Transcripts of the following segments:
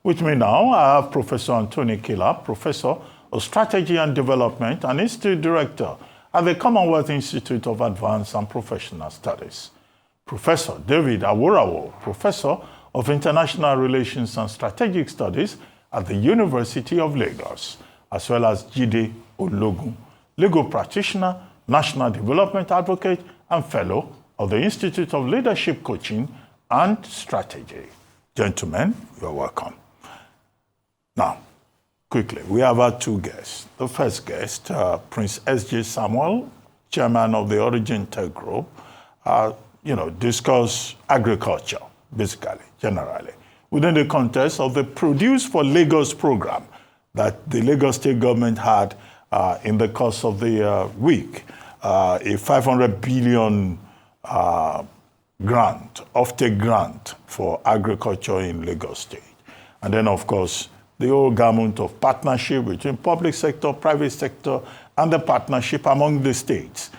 With me now, I have Professor Anthony Kila, Professor of Strategy and Development and Institute Director at the Commonwealth Institute of Advanced and Professional Studies. Professor David Aworawo, Professor of International Relations and Strategic Studies at the University of Lagos, as well as Jide Ologun, legal practitioner, national development advocate, and fellow of the Institute of Leadership Coaching and Strategy. Gentlemen, you're welcome. Now, quickly, we have our two guests. The first guest, Prince S.J. Samuel, chairman of the Origin Tech Group, discuss agriculture, basically, generally, within the context of the Produce for Lagos program that the Lagos state government had in the course of the week, a 500 billion off-take grant for agriculture in Lagos state. And then, of course, the whole gamut of partnership between public sector, private sector, and the partnership among the states,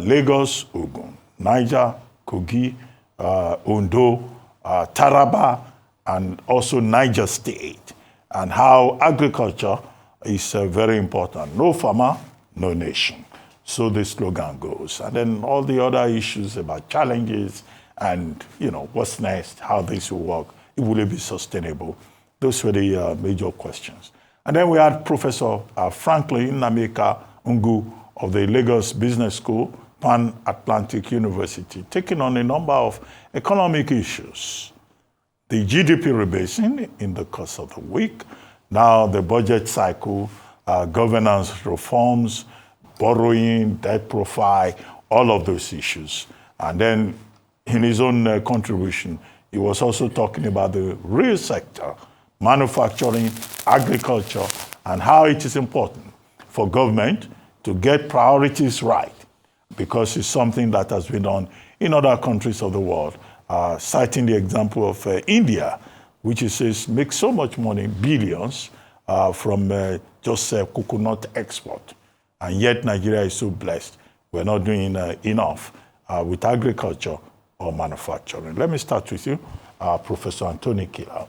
Lagos, Ogun, Niger, Kogi, Ondo, Taraba, and also Niger state, and how agriculture is very important. No farmer, no nation. So the slogan goes. And then all the other issues about challenges and, what's next, how this will work, will it be sustainable? Those were the major questions. And then we had Professor Franklin Nameka Ungu of the Lagos Business School, Pan-Atlantic University, taking on a number of economic issues. The GDP rebasing in the course of the week, now the budget cycle, governance reforms, borrowing, debt profile, all of those issues. And then in his own contribution, he was also talking about the real sector, manufacturing, agriculture, and how it is important for government to get priorities right, because it's something that has been done in other countries of the world, citing the example of India, which it says makes so much money, billions, from just coconut export. And yet Nigeria is so blessed. We're not doing enough with agriculture or manufacturing. Let me start with you, Professor Anthony Kila.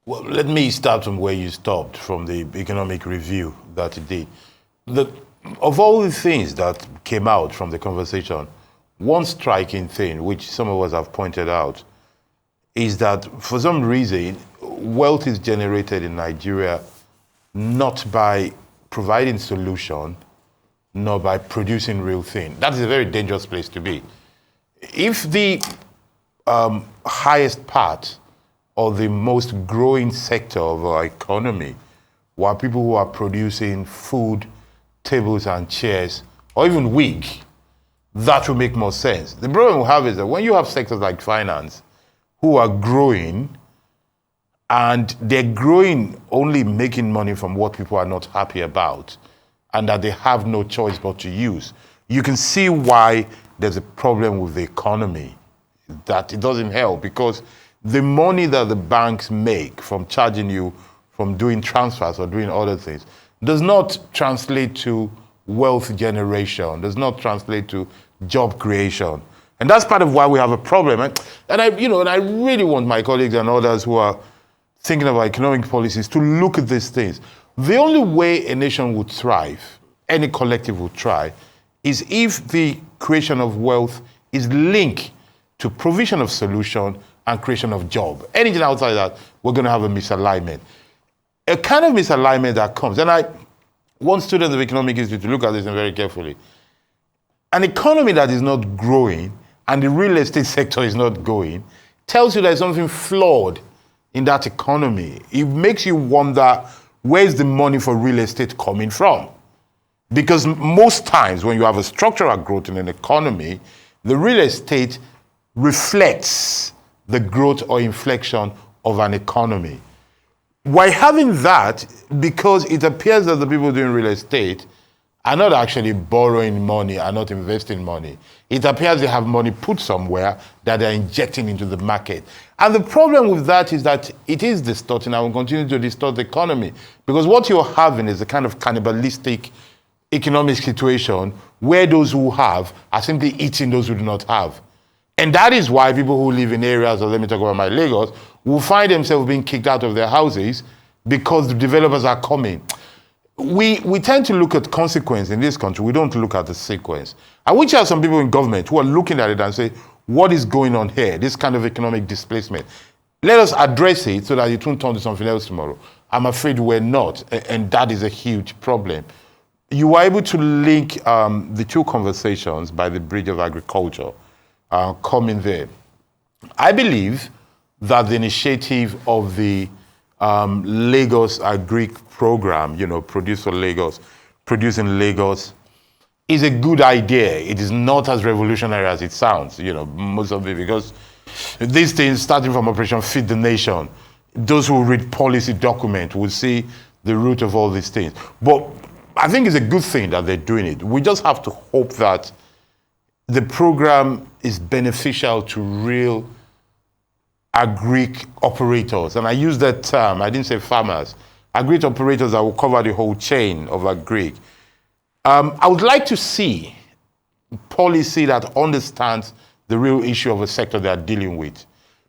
Well, let me start from where you stopped, from the economic review that you did. Of all the things that came out from the conversation, one striking thing, which some of us have pointed out, is that for some reason, wealth is generated in Nigeria not by providing solution, nor by producing real thing. That is a very dangerous place to be. If the highest part or the most growing sector of our economy were people who are producing food, tables and chairs, or even wig, that would make more sense. The problem we have is that when you have sectors like finance who are growing, and they're growing only making money from what people are not happy about, and that they have no choice but to use, you can see why there's a problem with the economy, that it doesn't help, because the money that the banks make from charging you from doing transfers or doing other things does not translate to wealth generation, does not translate to job creation. And that's part of why we have a problem. And I really want my colleagues and others who are thinking about economic policies to look at these things. The only way a nation would thrive, any collective would try, is if the creation of wealth is linked to provision of solution and creation of job. Anything outside that, we're going to have a misalignment. A kind of misalignment that comes, and I want students of economic history to look at this very carefully. An economy that is not growing and the real estate sector is not going tells you there's something flawed in that economy. It makes you wonder, where's the money for real estate coming from? Because most times when you have a structural growth in an economy, the real estate reflects the growth or inflection of an economy. Why having that, because it appears that the people doing real estate are not actually borrowing money, are not investing money. It appears they have money put somewhere that they're injecting into the market. And the problem with that is that it is distorting and will continue to distort the economy. Because what you're having is a kind of cannibalistic economic situation where those who have are simply eating those who do not have. And that is why people who live in areas, or let me talk about my Lagos, will find themselves being kicked out of their houses because the developers are coming. We tend to look at consequence in this country. We don't look at the sequence. I wish there are some people in government who are looking at it and say, what is going on here? This kind of economic displacement. Let us address it so that it won't turn to something else tomorrow. I'm afraid we're not, and that is a huge problem. You were able to link the two conversations by the bridge of agriculture coming there. I believe that the initiative of the Lagos Agri program, Produce for Lagos, Producing Lagos, is a good idea. It is not as revolutionary as it sounds, most of it, because these things, starting from Operation Feed the Nation, those who read policy document will see the root of all these things. But I think it's a good thing that they're doing it. We just have to hope that the program is beneficial to real agric operators. And I use that term, I didn't say farmers. Agric operators that will cover the whole chain of agric. I would like to see policy that understands the real issue of a sector they are dealing with.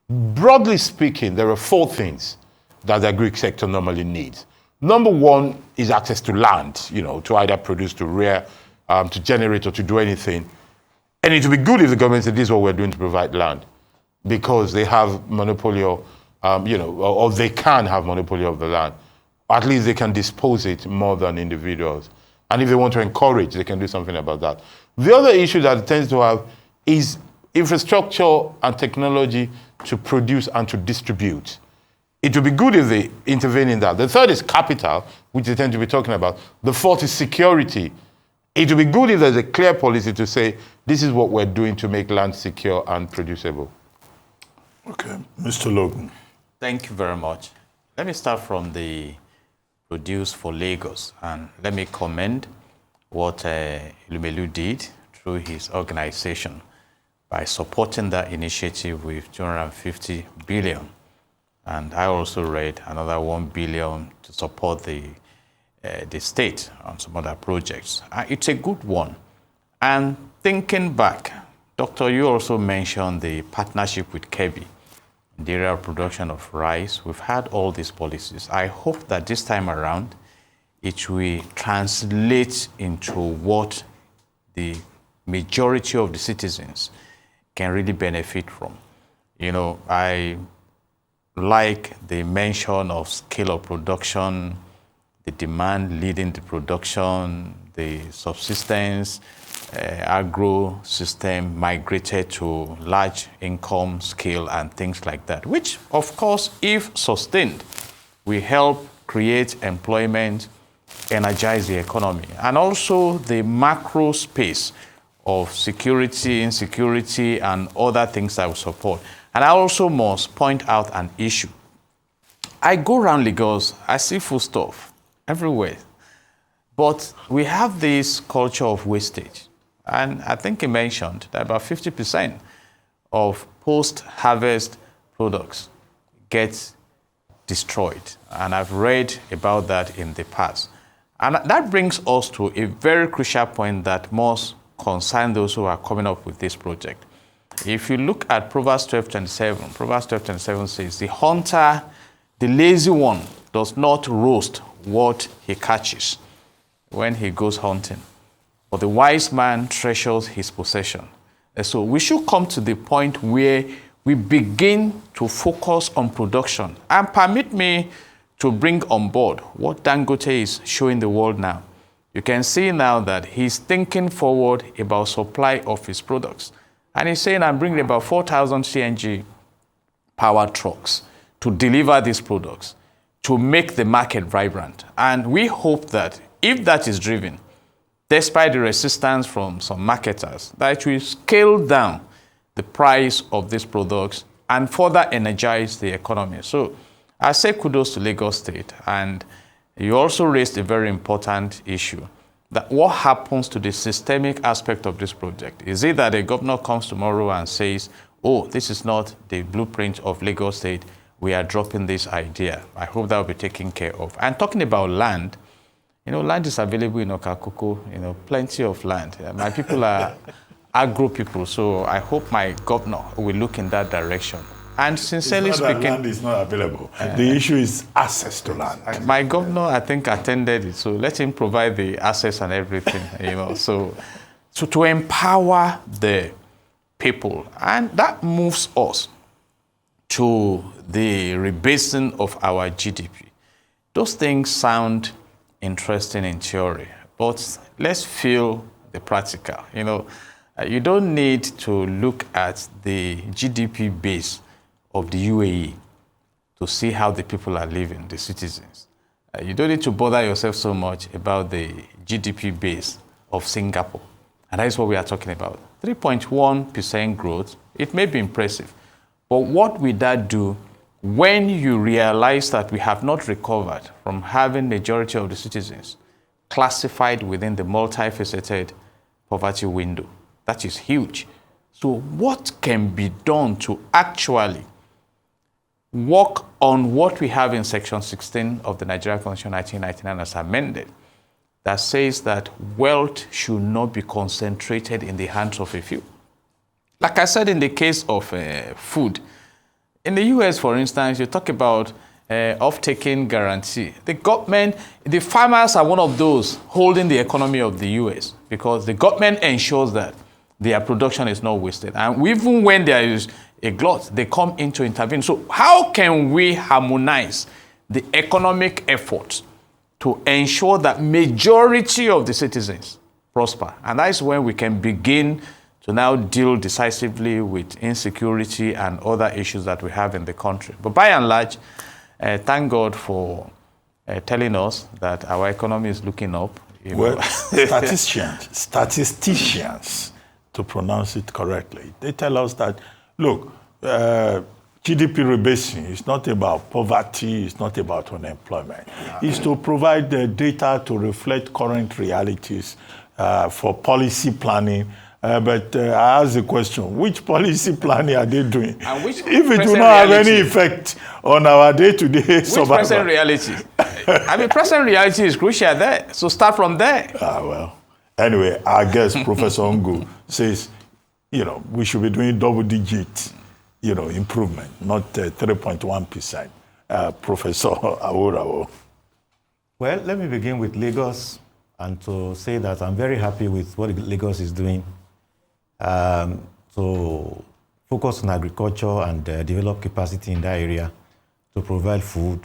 Broadly speaking, there are 4 things that the agric sector normally needs. Number 1 is access to land, to either produce, to rear, to generate, or to do anything. And it would be good if the government said, this is what we're doing to provide land, because they have monopoly or they can have monopoly of the land. At least they can dispose it more than individuals. And if they want to encourage, they can do something about that. The other issue that it tends to have is infrastructure and technology to produce and to distribute. It would be good if they intervene in that. The third is capital, which they tend to be talking about. The fourth is security. It would be good if there's a clear policy to say, this is what we're doing to make land secure and producible. Okay, Mr. Ologun. Thank you very much. Let me start from the Produce for Lagos, and let me commend what Lumelu did through his organization by supporting that initiative with 250 billion. And I also read another 1 billion to support the state on some other projects. It's a good one. And thinking back, Doctor, you also mentioned the partnership with Kebbi, the area of production of rice. We've had all these policies. I hope that this time around, it will translate into what the majority of the citizens can really benefit from. I like the mention of scale of production, the demand leading the production, the subsistence, agro system migrated to large income scale and things like that, which of course, if sustained, will help create employment, energize the economy, and also the macro space of security, insecurity, and other things that will support. And I also must point out an issue. I go around Lagos, I see food stuff everywhere, but we have this culture of wastage. And I think he mentioned that about 50% of post-harvest products get destroyed. And I've read about that in the past. And that brings us to a very crucial point that must concern those who are coming up with this project. If you look at Proverbs 12:27, Proverbs 12:27 says, the hunter, the lazy one, does not roast what he catches when he goes hunting, but the wise man treasures his possession. And so we should come to the point where we begin to focus on production. And permit me to bring on board what Dangote is showing the world now. You can see now that he's thinking forward about supply of his products. And he's saying, I'm bringing about 4,000 CNG power trucks to deliver these products, to make the market vibrant. And we hope that if that is driven, despite the resistance from some marketers, that it will scale down the price of these products and further energize the economy. So I say kudos to Lagos State. And you also raised a very important issue, that what happens to the systemic aspect of this project? Is it that the governor comes tomorrow and says, oh, this is not the blueprint of Lagos State, we are dropping this idea? I hope that will be taken care of. And talking about land, land is available in Okakoko, plenty of land. My people are agro people. So I hope my governor will look in that direction. And sincerely it's not speaking, that land is not available. The issue is access to land. my governor, I think, attended it. So let him provide the access and everything, So to empower the people. And that moves us to the rebasing of our GDP. Those things sound interesting in theory, but let's feel the practical. You don't need to look at the GDP base of the UAE to see how the people are living, the citizens. You don't need to bother yourself so much about the GDP base of Singapore. And that is what we are talking about. 3.1% growth, it may be impressive. But what will that do when you realize that we have not recovered from having majority of the citizens classified within the multifaceted poverty window? That is huge. So what can be done to actually work on what we have in Section 16 of the Nigeria Constitution 1999 as amended, that says that wealth should not be concentrated in the hands of a few? Like I said, in the case of food, in the US, for instance, you talk about off-taking guarantee. The government, the farmers are one of those holding the economy of the US because the government ensures that their production is not wasted. And even when there is a glut, they come in to intervene. So how can we harmonize the economic efforts to ensure that majority of the citizens prosper? And that is when we can begin to now deal decisively with insecurity and other issues that we have in the country. But by and large, thank God for telling us that our economy is looking up. Well, statisticians, to pronounce it correctly, they tell us that, look, GDP rebasing is not about poverty, it's not about unemployment. It's to provide the data to reflect current realities for policy planning. But I ask the question, which policy planning are they doing? And which if it will not have any effect on our day-to-day survival? Which present reality? I mean, present reality is crucial there. So start from there. Well, anyway, I guess Professor Ngu says, we should be doing double-digit, improvement, not 3.1%. Professor Aworawo. Well, let me begin with Lagos and to say that I'm very happy with what Lagos is doing. To focus on agriculture and develop capacity in that area to provide food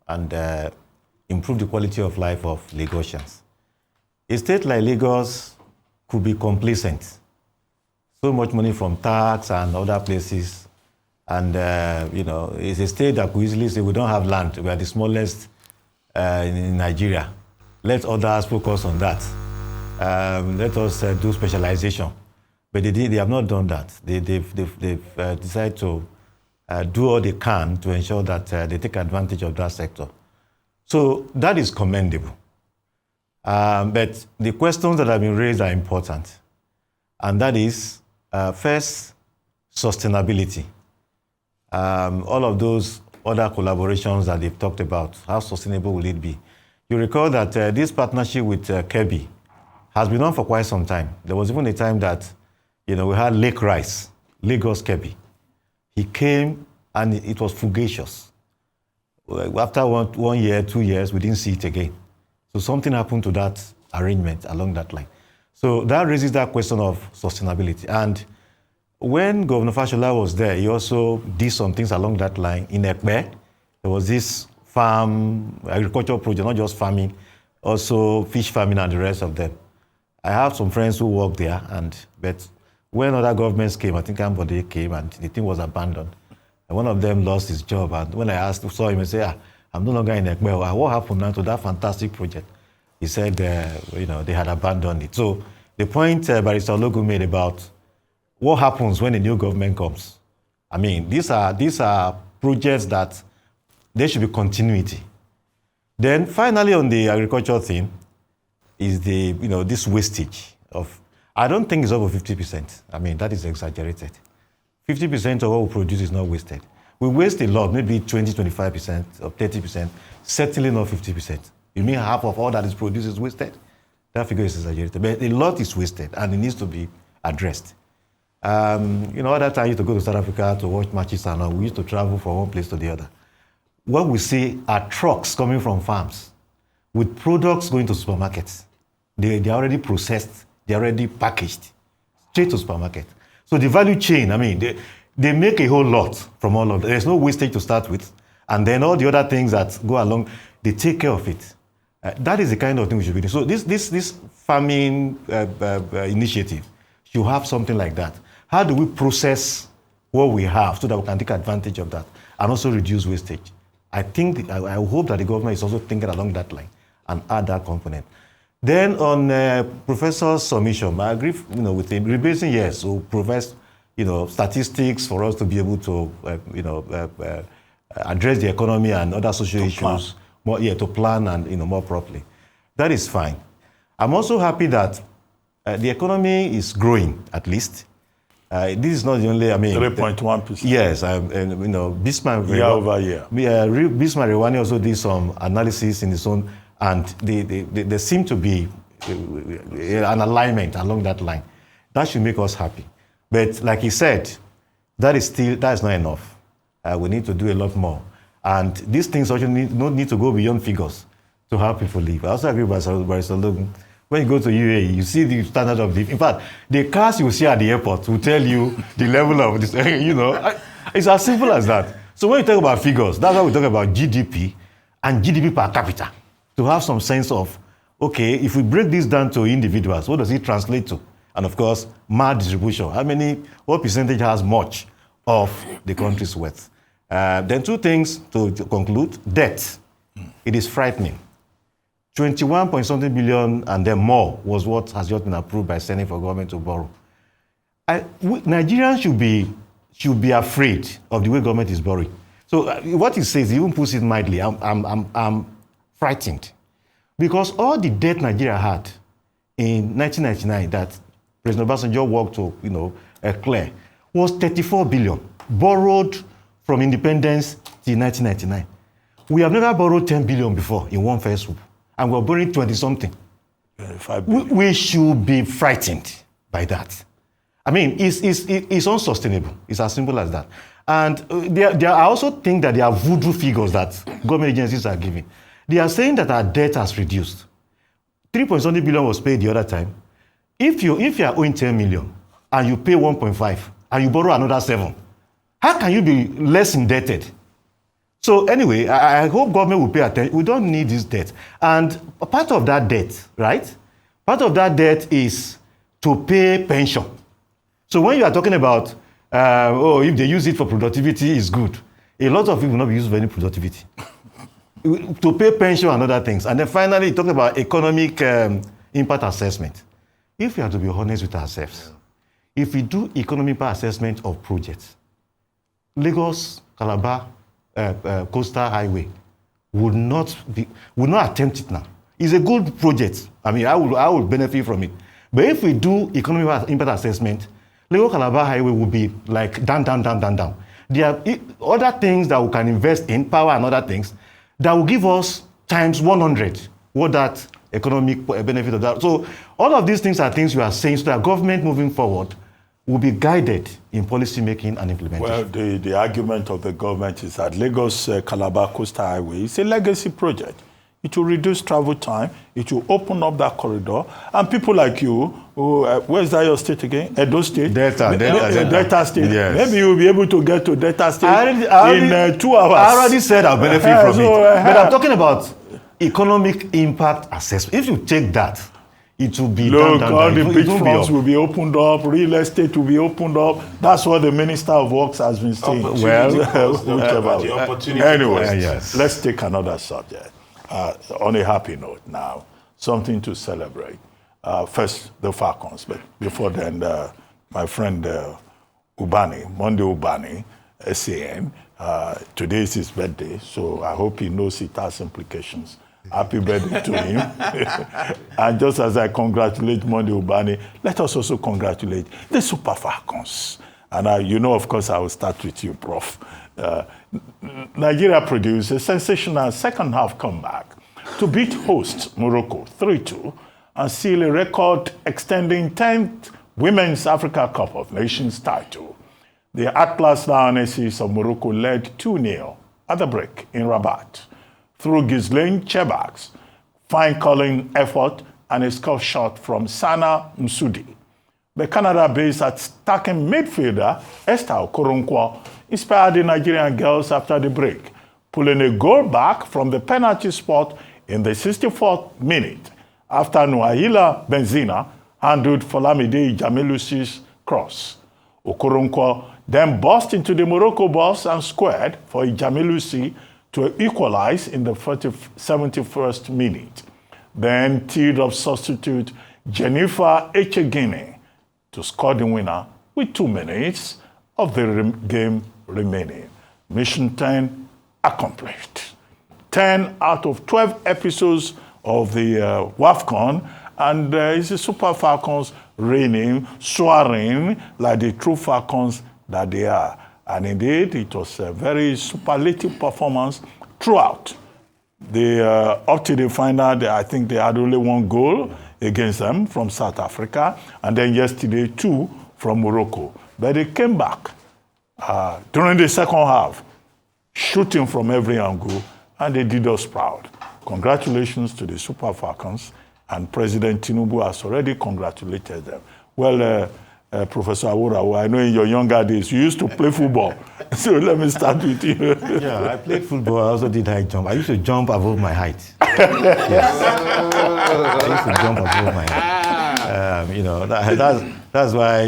and improve the quality of life of Lagosians. A state like Lagos could be complacent. So much money from tax and other places. And, it's a state that could easily say, we don't have land. We are the smallest in Nigeria. Let others focus on that. Let us do specialization. But they have not done that. They've decided to do all they can to ensure that they take advantage of that sector. So that is commendable. But the questions that have been raised are important. And that is, first, sustainability. All of those other collaborations that they've talked about, how sustainable will it be? You recall that this partnership with Kebbi has been on for quite some time. There was even a time that we had Lake Rice, Lagos Kebbi. He came and it was fugacious. After 1 year, 2 years, we didn't see it again. So something happened to that arrangement along that line. So that raises that question of sustainability. And when Governor Fashola was there, he also did some things along that line. In Ekpe, there was this farm, agricultural project, not just farming, also fish farming and the rest of them. I have some friends who work there, but when other governments came, I think Cambodia came, and the thing was abandoned. And one of them lost his job, and when I saw him, I said, I'm no longer in Ekpe. What happened now to that fantastic project? He said, they had abandoned it. So the point Barrister Ologun made about what happens when a new government comes. I mean, these are projects that there should be continuity. Then finally on the agricultural thing is this wastage of, I don't think it's over 50%. I mean, that is exaggerated. 50% of what we produce is not wasted. We waste a lot, maybe 20, 25% or 30%, certainly not 50%. You mean half of all that is produced is wasted? That figure is exaggerated. But a lot is wasted and it needs to be addressed. Other time I used to go to South Africa to watch matches and all. We used to travel from one place to the other. What we see are trucks coming from farms with products going to supermarkets. They're already processed, they're already packaged, straight to supermarket. So the value chain, I mean, they make a whole lot from all of that. There's no wastage to start with. And then all the other things that go along, they take care of it. That is the kind of thing we should be doing. So this farming initiative should have something like that. How do we process what we have so that we can take advantage of that and also reduce wastage? I hope that the government is also thinking along that line and add that component. Then on Professor's submission, I agree with him. Rebasing, yes, so provide statistics for us to be able to address the economy and other social issues to plan and more properly. That is fine. I'm also happy that the economy is growing, at least. This is not the only, 3.1%. Yes, Bismarck year over year. Bismarck Rewani also did some analysis in his own, and there seem to be an alignment along that line. That should make us happy. But like he said, that is not enough. We need to do a lot more. And these things also need to go beyond figures to help people live. I also agree with Barrister Ologun. When you go to UAE, you see the standard of living. In fact, the cars you see at the airport will tell you the level of this, It's as simple as that. So when you talk about figures, that's why we talk about GDP and GDP per capita, to have some sense of, okay, if we break this down to individuals, what does it translate to? And of course, distribution. What percentage has much of the country's wealth? Then two things to conclude. Debt. It is frightening. 21-point-something billion and then more was what has just been approved by Senate for government to borrow. Nigerians should be afraid of the way government is borrowing. So what he says, he even puts it mildly, I'm frightened. Because all the debt Nigeria had in 1999 that President Obasanjo worked to clear was 34 billion, borrowed from independence till 1999. We have never borrowed 10 billion before in one fell swoop. And we're borrowing 20-something. We should be frightened by that. It's unsustainable. It's as simple as that. And I also think that there are voodoo figures that government agencies are giving. They are saying that our debt has reduced. 3.something billion was paid the other time. If you are owing 10 million and you pay 1.5 and you borrow another 7, how can you be less indebted? So anyway, I hope government will pay attention. We don't need this debt. And part of that debt, right? Part of that debt is to pay pension. So when you are talking about, if they use it for productivity, it's good. A lot of people will not be used for any productivity. To pay pension and other things. And then finally, talk about economic impact assessment. If we have to be honest with ourselves, if we do economic impact assessment of projects, Lagos, Calabar, Coastal Highway would not attempt it now. It's a good project. I will benefit from it. But if we do economic impact assessment, Lagos Calabar Highway will be like down. There are other things that we can invest in, power and other things, that will give us times 100 what that economic benefit of that. So all of these things are things you are saying so that government moving forward will be guided in policy making and implementation. Well, the argument of the government is that Lagos-Calabar Coastal Highway is a legacy project. It will reduce travel time. It will open up that corridor. And people like you, where's that your state again? Edo State? Delta State. Yes. Maybe you will be able to get to Delta State in 2 hours. I already said I'll benefit from it. But I'm talking about economic impact assessment. If you take that, it will be all the beachfronts will be opened up, real estate will be opened up. That's what the Minister of Works has been saying. Anyway, let's take another subject. On a happy note now, something to celebrate. First, the WAFCONs, but before then, my friend Monday Ubani, SAN, today is his birthday, so I hope he knows it has implications. Happy birthday to him. And just as I congratulate Monday Ubani, let us also congratulate the Super WAFCONs. And of course, I will start with you, Prof. Nigeria produced a sensational second-half comeback to beat host Morocco 3-2 and seal a record extending 10th Women's Africa Cup of Nations title. The Atlas Lionesses of Morocco led 2-0 at the break in Rabat through Ghislaine Chebak's fine calling effort and a score shot from Sana Msudi. The Canada-based attacking midfielder Esther Okoronkwo inspired the Nigerian girls after the break, pulling a goal back from the penalty spot in the 64th minute after Nuaila Benzina handled Folamide Jamilusi's cross. Okoronkwo then burst into the Morocco box and squared for Jamilusi to equalize in the 71st minute. Then teed up substitute Jennifer Echegini to score the winner with 2 minutes of the game remaining. Mission 10 accomplished. 10 out of 12 episodes of the WAFCON, and it's the Super Falcons reigning, soaring like the true Falcons that they are. And indeed, it was a very superlative performance throughout. Up to the final, I think they had only 1 goal against them from South Africa, and then yesterday 2 from Morocco. But they came back during the second half, shooting from every angle, and they did us proud. Congratulations to the Super Falcons, and President Tinubu has already congratulated them. Well, Professor Aworawo, I know in your younger days you used to play football, so let me start with you. Yeah, I played football. I also did high jump. I used to jump above my height. Yes. I used to jump above my height. That's why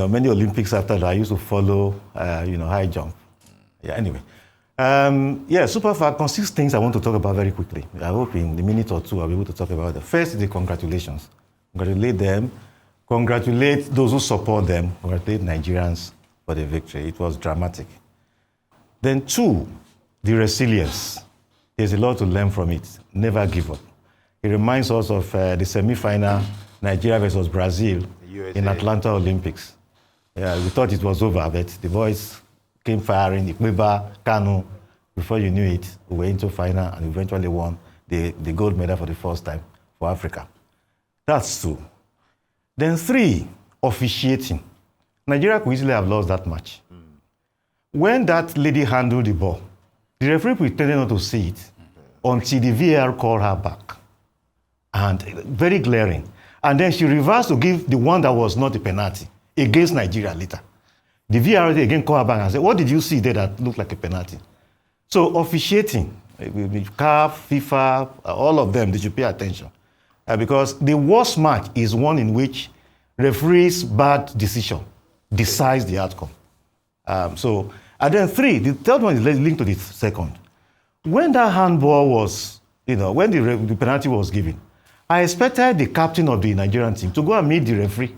many Olympics after that I used to follow high jump. Yeah. Anyway, Super Falcons. 6 things I want to talk about very quickly. I hope in a minute or 2 I'll be able to talk about them. First is the congratulations. Congratulate them. Congratulate those who support them. Congratulate Nigerians for the victory. It was dramatic. Then 2, the resilience. There's a lot to learn from it. Never give up. It reminds us of the semi-final, Nigeria versus Brazil in Atlanta Olympics. Yeah, we thought it was over, but the boys came firing, Ikweba, Kanu. Before you knew it, we were into final and eventually won the gold medal for the first time for Africa. That's 2. Then 3, officiating. Nigeria could easily have lost that match. When that lady handled the ball, the referee pretended not to see it until the VAR called her back. And very glaring. And then she reversed to give the one that was not a penalty against Nigeria later. The VAR again called her back and said, what did you see there that looked like a penalty? So officiating, CAF, FIFA, all of them, they should pay attention. Because the worst match is one in which referee's bad decision decides the outcome. And then 3, the third one is linked to the second. When that handball was, when the penalty was given, I expected the captain of the Nigerian team to go and meet the referee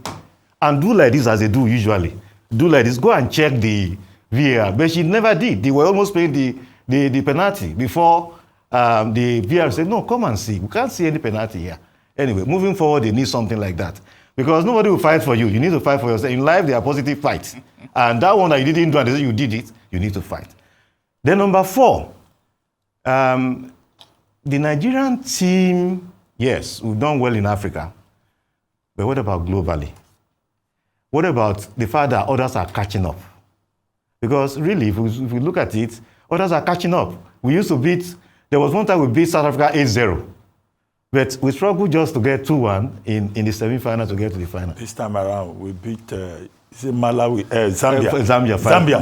and do like this as they do usually. Do like this, go and check the VAR. But she never did. They were almost paying the penalty before the VAR said, no, come and see. We can't see any penalty here. Anyway, moving forward, they need something like that. Because nobody will fight for you. You need to fight for yourself. In life, there are positive fights. And that one that you didn't do and they say you did it, you need to fight. Then number 4, the Nigerian team, yes, we've done well in Africa. But what about globally? What about the fact that others are catching up? Because really, if we look at it, others are catching up. There was one time we beat South Africa 8-0. But we struggled just to get 2-1 in the semi-final to get to the final. This time around, we beat Malawi, Zambia. Zambia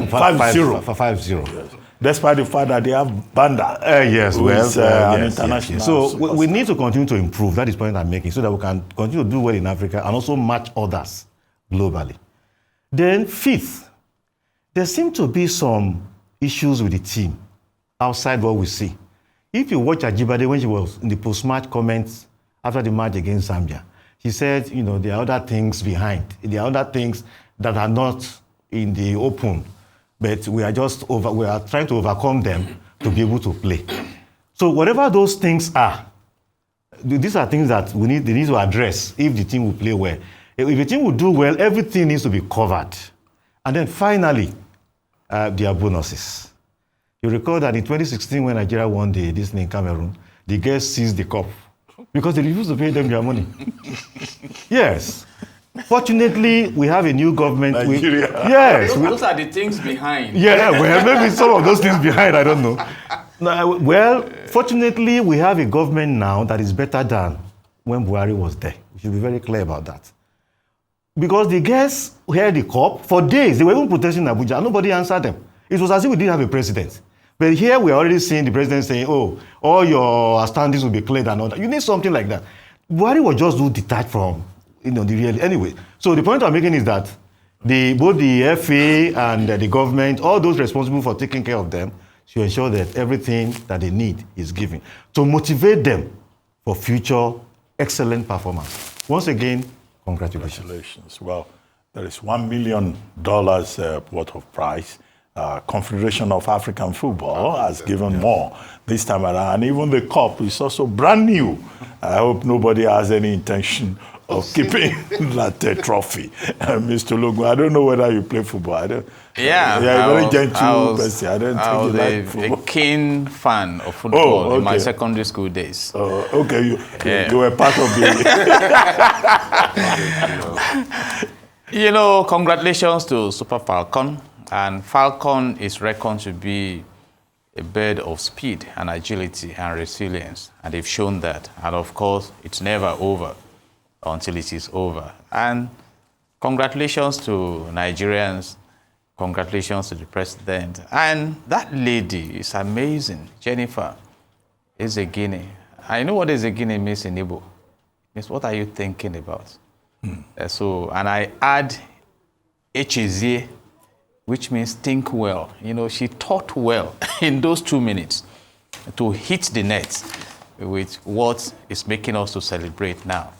5-0. 5-0. Yes. Despite the fact that they have Banda. Yes, an international. So we need to continue to improve. That is the point I'm making, so that we can continue to do well in Africa and also match others globally. Then 5th, there seem to be some issues with the team outside what we see. If you watch Ajibade when she was in the post-match comments after the match against Zambia, she said, there are other things behind. There are other things that are not in the open, but we are trying to overcome them to be able to play. So whatever those things are, these are things that they need to address if the team will play well. If the team will do well, everything needs to be covered. And then finally, there are bonuses. You recall that in 2016, when Nigeria won this thing in Cameroon, the girls seized the cup because they refused to pay them their money. Yes. Fortunately, we have a new government. Nigeria. Yes. Those are the things behind. Yeah, well, maybe some of those things behind, I don't know. No, well, fortunately, we have a government now that is better than when Buhari was there. We should be very clear about that. Because the guests held the COP for days. They were even protesting in Abuja. Nobody answered them. It was as if we didn't have a president. But here we are already seeing the president saying, oh, all your standings will be cleared and all that. You need something like that. Buhari was just too detached from, the real. Anyway, so the point I'm making is that both the FA and the government, all those responsible for taking care of them, should ensure that everything that they need is given to motivate them for future excellent performance. Once again, congratulations. Well, there is $1 million worth of prize. Confederation of African Football has given more this time around. And even the cup is also brand new. I hope nobody has any intention of keeping that trophy. Mr. Ologun, I don't know whether you play football. I don't. Yeah, yeah, very gentle person. I don't I think was you like football. a keen fan of football in my okay. secondary school days. Okay, you were part of the... Congratulations to Super Falcon. And Falcon is reckoned to be a bird of speed and agility and resilience. And they've shown that. And of course, it's never over until it is over. And congratulations to Nigerians. Congratulations to the president. And that lady is amazing. Jennifer Ezegini. I know what Ezegini means in Igbo. It means, what are you thinking about? And I add Echezie, which means think well. She thought well in those 2 minutes to hit the net with what is making us to celebrate now.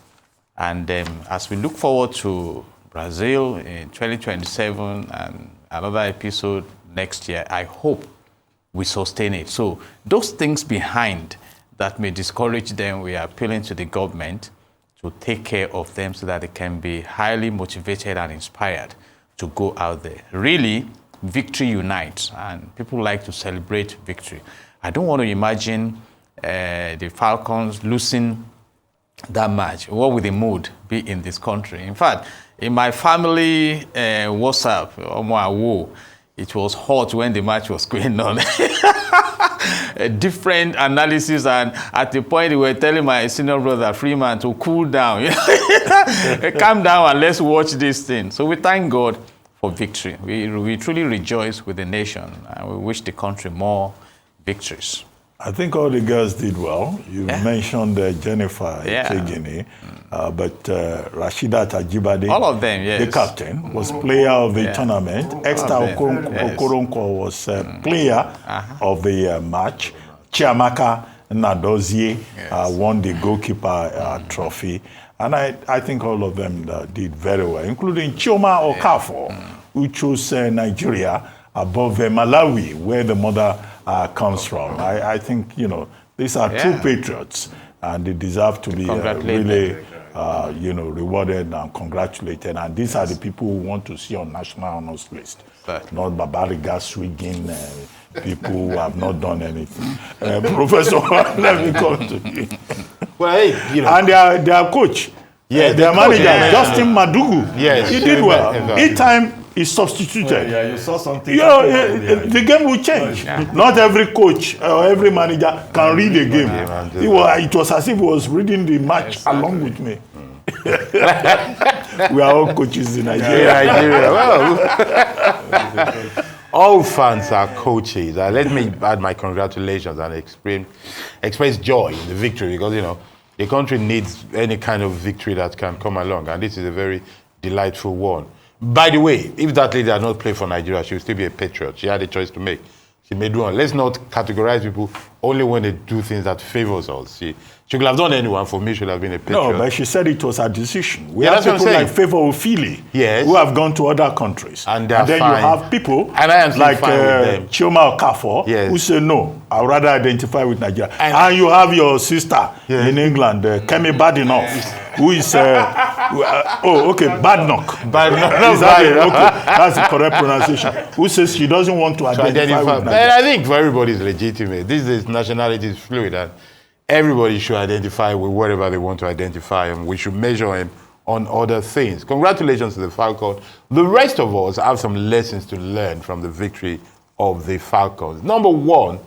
And as we look forward to Brazil in 2027 and another episode next year, I hope we sustain it. So those things behind that may discourage them, we are appealing to the government to take care of them so that they can be highly motivated and inspired to go out there. Really, victory unites, and people like to celebrate victory. I don't want to imagine the Falcons losing that match. What would the mood be in this country? In fact, in my family WhatsApp, Aworawo, it was hot when the match was going on. A different analysis, and at the point they were telling my senior brother Freeman to cool down. Calm down and let's watch this thing. So we thank God for victory. We truly rejoice with the nation, and we wish the country more victories. I think all the girls did well. You mentioned Jennifer Ezegini, but Rashida Tajibade, all of them, yes. The captain, was player of the tournament. Esther Okoronko was player of the match. Chiamaka Nadozie won the goalkeeper trophy. And I think all of them did very well, including Chioma Okafor, who chose Nigeria above Malawi, where the mother comes from. I think, these are true patriots, and they deserve to be really, rewarded and congratulated. And these are the people who want to see on national honors list, not Babariga swinging people who have not done anything. Professor, let me come to you. Well, And their coach, their manager, Justin Madugu, he did well. Each time he substituted. You saw something. The game will change. Not every coach or every manager can read the game. It was as if he was reading the match along with me. We are all coaches in Nigeria. Well, all fans are coaches. Let me add my congratulations and express joy in the victory, because the country needs any kind of victory that can come along, and this is a very delightful one. By the way, if that lady had not played for Nigeria, she would still be a patriot. She had a choice to make. She made one. Let's not categorize people only when they do things that favors us. She could have done anyone. For me, she should have been a patriot. No, but she said it was her decision. We have people like Favor Ofili, who have gone to other countries. And then fine. You have people like Chioma Okafor, who say, no, I'd rather identify with Nigeria. And you have your sister in England, Kemi Badenoch, who is, Badnoch. That's the correct pronunciation. Who says she doesn't want to identify with Nigeria. And I think for everybody is legitimate. This is nationality is fluid, and everybody should identify with whatever they want to identify, and we should measure him on other things. Congratulations to the Falcon. The rest of us have some lessons to learn from the victory of the Falcons. Number one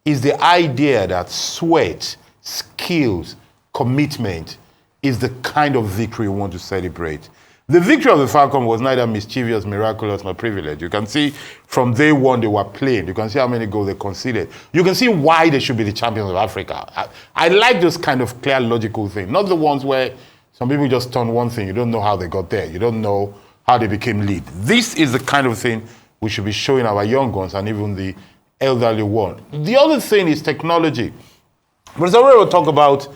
is the idea that sweat, skills, commitment is the kind of victory we want to celebrate. The victory of the Falcon was neither mischievous, miraculous, nor privileged. You can see from day one they were playing. You can see how many goals they conceded. You can see why they should be the champions of Africa. I like those kind of clear, logical things, not the ones where some people just turn one thing. You don't know how they got there. You don't know how they became lead. This is the kind of thing we should be showing our young ones and even the elderly one. The other thing is technology. Professor Aworawo will talk about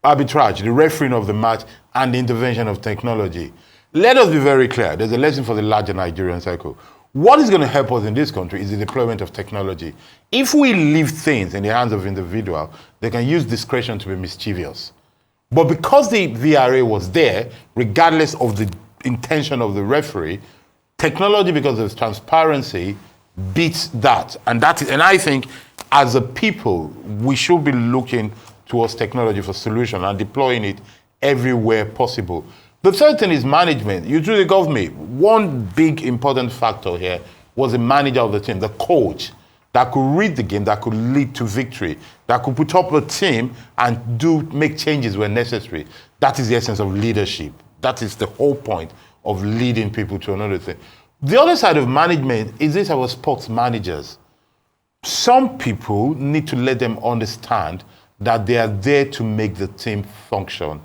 arbitrage, the refereeing of the match, and the intervention of technology. Let us be very clear. There's a lesson for the larger Nigerian cycle. What is going to help us in this country is the deployment of technology. If we leave things in the hands of individuals, they can use discretion to be mischievous. But because the VRA was there, regardless of the intention of the referee, technology, because of transparency, beats that. And I think as a people, we should be looking towards technology for solution and deploying it everywhere possible. The third thing is management. You truly got me. One big important factor here was the manager of the team, the coach, that could read the game, that could lead to victory, that could put up a team and make changes when necessary. That is the essence of leadership. That is the whole point of leading people to another thing. The other side of management is this: our sports managers. Some people need to let them understand that they are there to make the team function,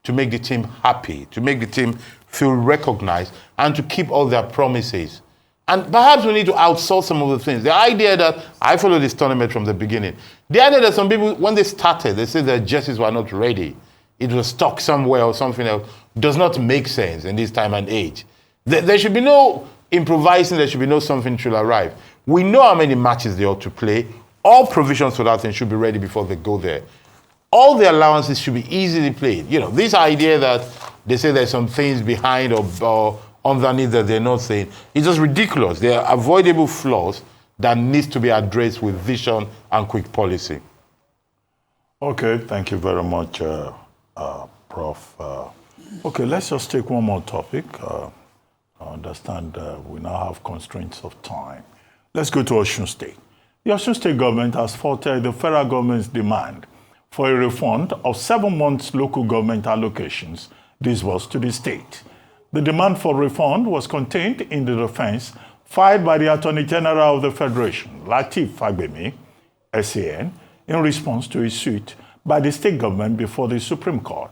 to make the team happy, to make the team feel recognized, and to keep all their promises. And perhaps we need to outsource some of the things. The idea that I followed this tournament from the beginning. The idea that some people, when they started, they said their jerseys were not ready. It was stuck somewhere or something else. Does not make sense in this time and age. There should be no improvising. There should be no something should arrive. We know how many matches they ought to play. All provisions for that thing should be ready before they go there. All the allowances should be easily played. You know, this idea that they say there's some things behind or underneath that they're not saying, it's just ridiculous. There are avoidable flaws that needs to be addressed with vision and quick policy. Okay, thank you very much, Prof. Okay, let's just take one more topic. I understand we now have constraints of time. Let's go to Osun State. The Osun State government has faulted the federal government's demand for a refund of 7 months local government allocations disbursed to the state. The demand for refund was contained in the defense filed by the Attorney General of the Federation, Lateef Fagbemi, SAN, in response to a suit by the state government before the Supreme Court.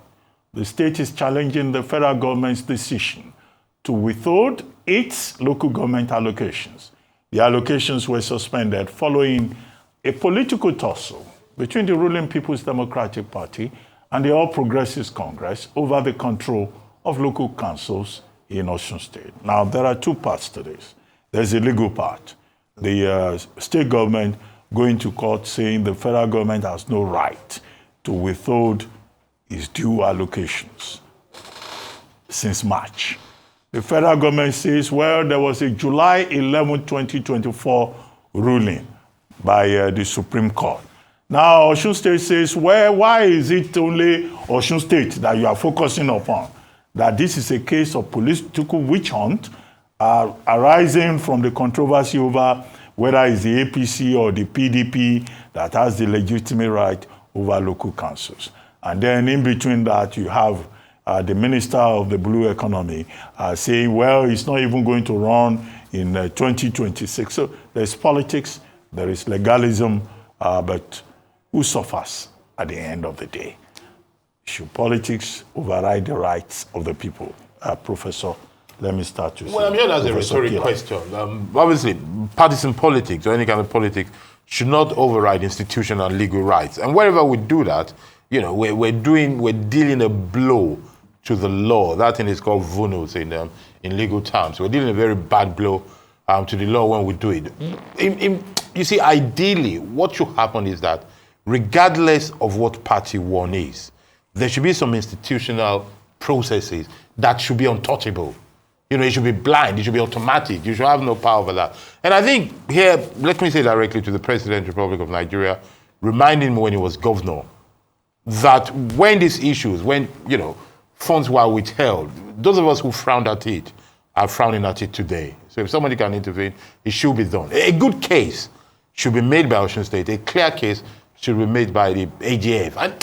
The state is challenging the federal government's decision to withhold its local government allocations. The allocations were suspended following a political tussle between the ruling People's Democratic Party and the All Progressives Congress over the control of local councils in Osun State. Now, there are two parts to this. There's a legal part. The state government going to court saying the federal government has no right to withhold its due allocations since March. The federal government says, well, there was a July 11, 2024 ruling by the Supreme Court. Now, Osun State says, well, why is it only Osun State that you are focusing upon? That this is a case of political witch hunt arising from the controversy over whether it's the APC or the PDP that has the legitimate right over local councils. And then in between that, you have the Minister of the Blue Economy saying, well, it's not even going to run in 2026. So there's politics, there is legalism, but who suffers at the end of the day? Should politics override the rights of the people? Professor, let me start you. Well, I'm here as a rhetoric question. Obviously, partisan politics or any kind of politics should not override institutional and legal rights. And wherever we do that, you know, we're dealing a blow to the law. That thing is called vulnus in legal terms. We're dealing a very bad blow to the law when we do it. You see, ideally, what should happen is that regardless of what party one is, there should be some institutional processes that should be untouchable. You know, it should be blind, it should be automatic, you should have no power over that. And I think here, let me say directly to the President of the Republic of Nigeria, reminding me when he was governor, that when these issues, when, you know, funds were withheld. Those of us who frowned at it are frowning at it today. So if somebody can intervene, it should be done. A good case should be made by Osun State. A clear case should be made by the AGF. And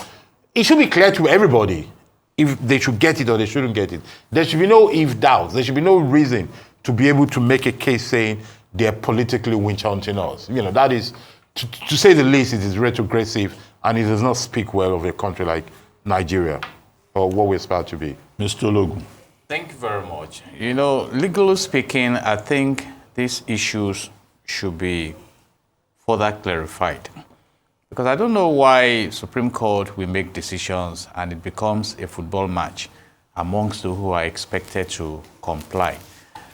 it should be clear to everybody if they should get it or they shouldn't get it. There should be no if doubts. There should be no reason to be able to make a case saying they're politically winch hunting us. You know, that is, to say the least, it is retrogressive and it does not speak well of a country like Nigeria or what we aspire to be. Mr. Ologun. Thank you very much. You know, legally speaking, I think these issues should be further clarified. Because I don't know why Supreme Court will make decisions and it becomes a football match amongst those who are expected to comply.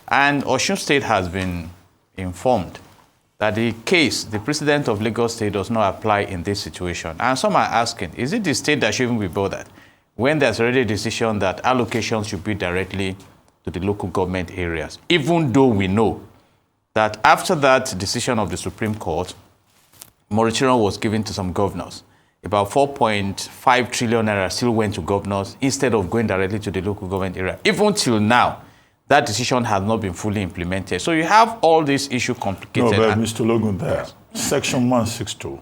And Osun State has been informed that the case, the president of Lagos State does not apply in this situation. And some are asking, is it the state that should even be bothered when there's already a decision that allocations should be directly to the local government areas, even though we know that after that decision of the Supreme Court, moratorium was given to some governors. About 4.5 trillion naira still went to governors instead of going directly to the local government area. Even till now, that decision has not been fully implemented. So you have all these issues complicated. No, but Mr. Logan there, Section 162,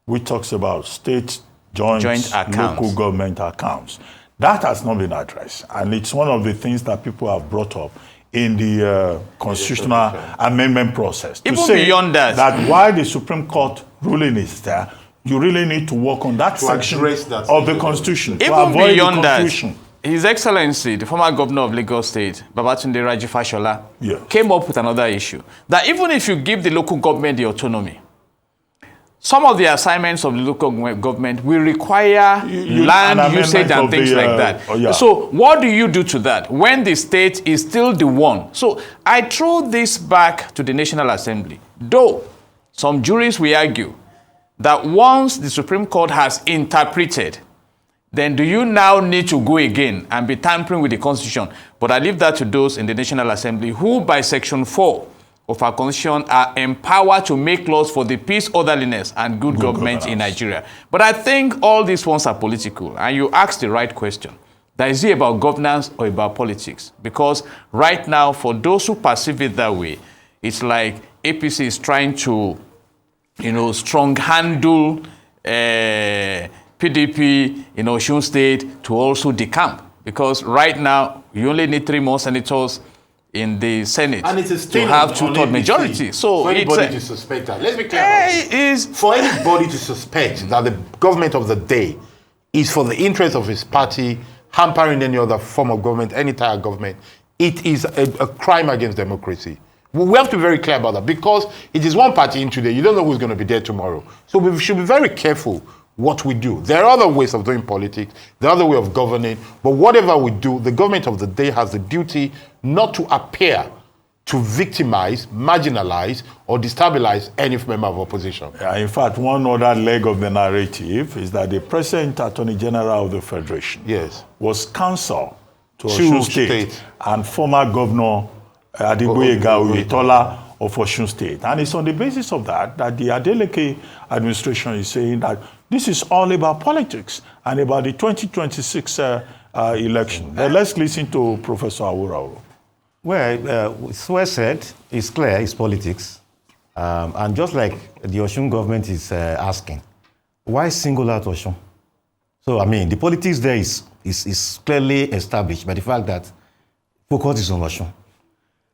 which talks about state joint accounts, local government accounts. That has not been addressed. And it's one of the things that people have brought up in the constitutional amendment process. Even beyond that. That while the Supreme Court ruling is there, you really need to work on that section of the Constitution. Even beyond that, His Excellency, the former governor of Lagos State, Babatunde Raji Fashola, came up with another issue. That even if you give the local government the autonomy, some of the assignments of the local government will require land usage and things like that. So what do you do to that when the state is still the one? So I throw this back to the National Assembly. Though some jurists will argue that once the Supreme Court has interpreted, then do you now need to go again and be tampering with the Constitution? But I leave that to those in the National Assembly who, by Section 4 of our Constitution, are empowered to make laws for the peace, orderliness, and good government in Nigeria. But I think all these ones are political, and you ask the right question. That is it about governance or about politics? Because right now, for those who perceive it that way, it's like APC is trying to, strong-handle PDP in Osun State to also decamp. Because right now, you only need 3 more senators in the Senate and it's to have 2/3 majority. So for anybody to suspect that, let's be clear. For anybody to suspect that the government of the day is for the interest of his party, hampering any other form of government, any type of government, it is a crime against democracy. We have to be very clear about that because it is one party in today. You don't know who's going to be there tomorrow. So we should be very careful what we do. There are other ways of doing politics, the other way of governing, but whatever we do, the government of the day has the duty not to appear to victimize, marginalize, or destabilize any member of opposition. In fact, one other leg of the narrative is that the President Attorney General of the Federation was counsel to Osun State and former Governor Adegboyega Oyetola of Osun State. And it's on the basis of that the Adeleke administration is saying that this is all about politics and about the 2026 election. Let's listen to Professor Aworawo. Well, it's well said. It's clear. It's politics. And just like the Osun government is asking, why single out Osun? So, I mean, the politics there is clearly established by the fact that focus is on Osun.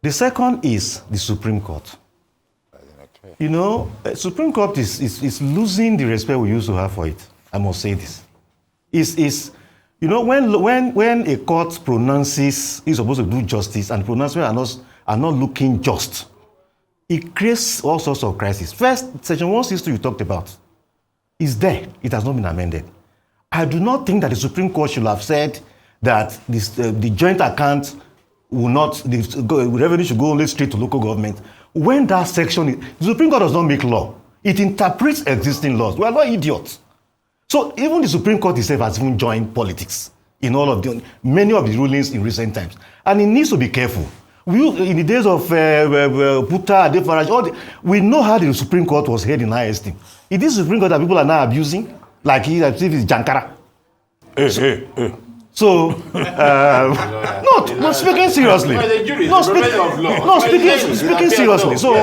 The second is the Supreme Court. Supreme Court is losing the respect we used to have for it. I must say this. When a court pronounces is supposed to do justice and pronouncements are not looking just, it creates all sorts of crises. First, Section 162 you talked about is there. It has not been amended. I do not think that the Supreme Court should have said that the joint account the revenue should go only straight to local government. When that section, the Supreme Court does not make law. It interprets existing laws. We are not idiots. So even the Supreme Court itself has even joined politics in many of the rulings in recent times. And it needs to be careful. In the days of Puta, Defarage, we know how the Supreme Court was held in high esteem. It is the Supreme Court that people are now abusing, like it's Jankara. So, no, speaking seriously. No, speaking seriously. So,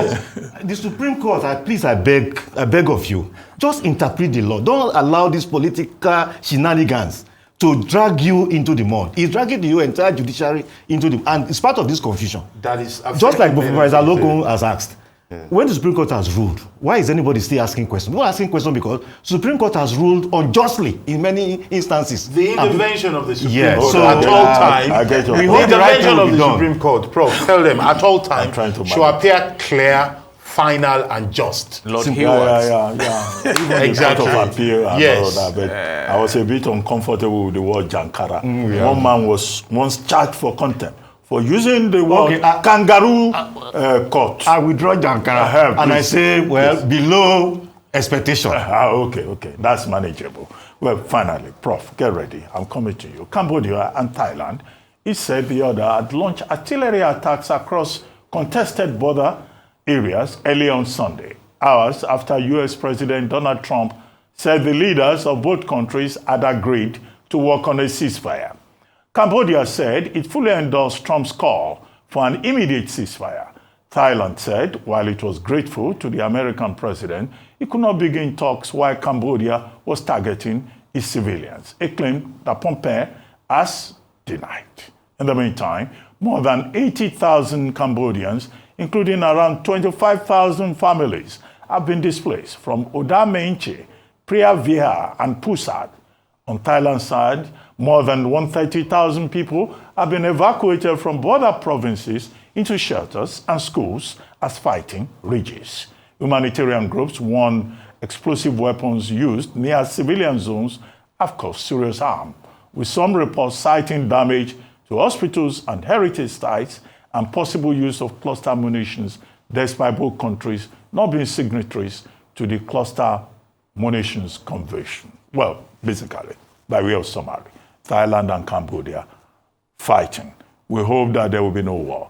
the Supreme Court, I beg of you, just interpret the law. Don't allow these political shenanigans to drag you into the mud. It's dragging the entire judiciary into the, and it's part of this confusion. That is just like Professor Ologun has asked. Yeah. When the Supreme Court has ruled, why is anybody still asking questions? We're asking questions because Supreme Court has ruled unjustly in many instances. The intervention of the Supreme Court so at all times. The intervention of the Supreme Court, Prof, tell them at all times should appear clear, final, and just. Lord Yeah. Exactly. Of appeal and Yes. all that, but I was a bit uncomfortable with the word Jankara. One man was once charged for contempt for using the word kangaroo court. I withdraw Jankara and I say, well, below expectation. Okay. That's manageable. Well, finally, Prof, get ready. I'm coming to you. Cambodia and Thailand, it said the other had launched artillery attacks across contested border areas early on Sunday, hours after U.S. President Donald Trump said the leaders of both countries had agreed to work on a ceasefire. Cambodia said it fully endorsed Trump's call for an immediate ceasefire. Thailand said, while it was grateful to the American president, it could not begin talks while Cambodia was targeting its civilians, a claim that Pompeo has denied. In the meantime, more than 80,000 Cambodians, including around 25,000 families, have been displaced from Oda Menche, Pria Vihar, and Pusat. On Thailand's side, more than 130,000 people have been evacuated from border provinces into shelters and schools as fighting rages. Humanitarian groups warn explosive weapons used near civilian zones have caused serious harm, with some reports citing damage to hospitals and heritage sites and possible use of cluster munitions, despite both countries not being signatories to the Cluster Munitions Convention. Well, basically, by way of summary, Thailand and Cambodia fighting. We hope that there will be no war.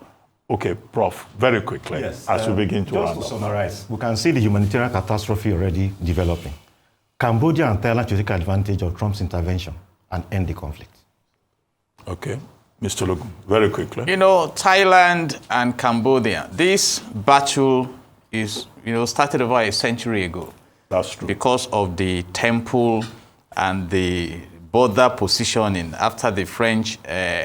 Okay, Prof, very quickly, as we begin to round up. Just to summarize, we can see the humanitarian catastrophe already developing. Cambodia and Thailand should take advantage of Trump's intervention and end the conflict. Okay. Mr. Ologun, very quickly. Thailand and Cambodia, this battle is, started over a century ago. That's true. Because of the temple and the border positioning after the French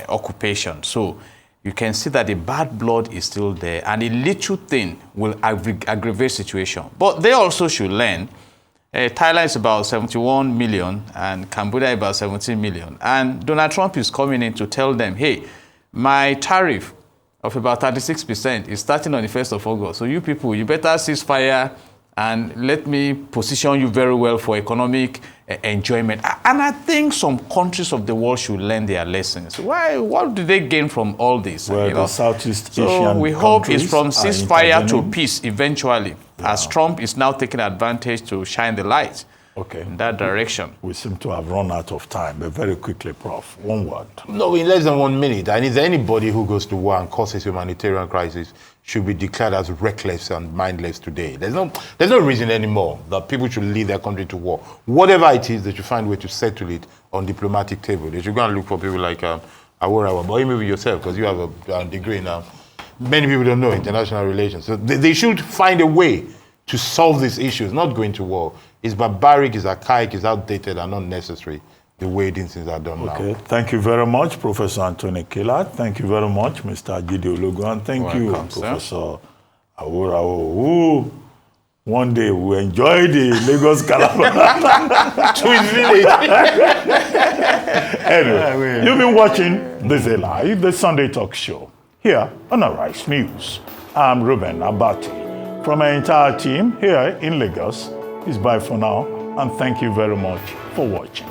occupation. So you can see that the bad blood is still there, and a little thing will aggravate situation. But they also should learn. Thailand is about 71 million and Cambodia about 17 million. And Donald Trump is coming in to tell them, hey, my tariff of about 36% is starting on the 1st of August. So you people, you better cease fire and let me position you very well for economic enjoyment. And I think some countries of the world should learn their lessons. What do they gain from all this? Well, the Southeast Asian So we hope it's from ceasefire to peace eventually, as Trump is now taking advantage to shine the light in that direction. We seem to have run out of time, but very quickly, Prof, one word. No, in less than 1 minute. And is anybody who goes to war and causes humanitarian crisis should be declared as reckless and mindless today. There's no reason anymore that people should lead their country to war. Whatever it is, they should find a way to settle it on diplomatic table. They should go and look for people like Aworawo, but maybe yourself, because you have a degree now. Many people don't know international relations. So they should find a way to solve these issues, not going to war. It's barbaric, it's archaic, it's outdated and unnecessary the way these things are done now. Okay, thank you very much, Professor Anthony Kila. Thank you very much, Mr. Jide Ologun. Thank you, Professor Aworawo, who one day will enjoy the Lagos Calabar Twin Village. Anyway, you've been watching This Is Live, the Sunday Talk Show, here on Arise News. I'm Ruben Abati. From our entire team here in Lagos, it's bye for now, and thank you very much for watching.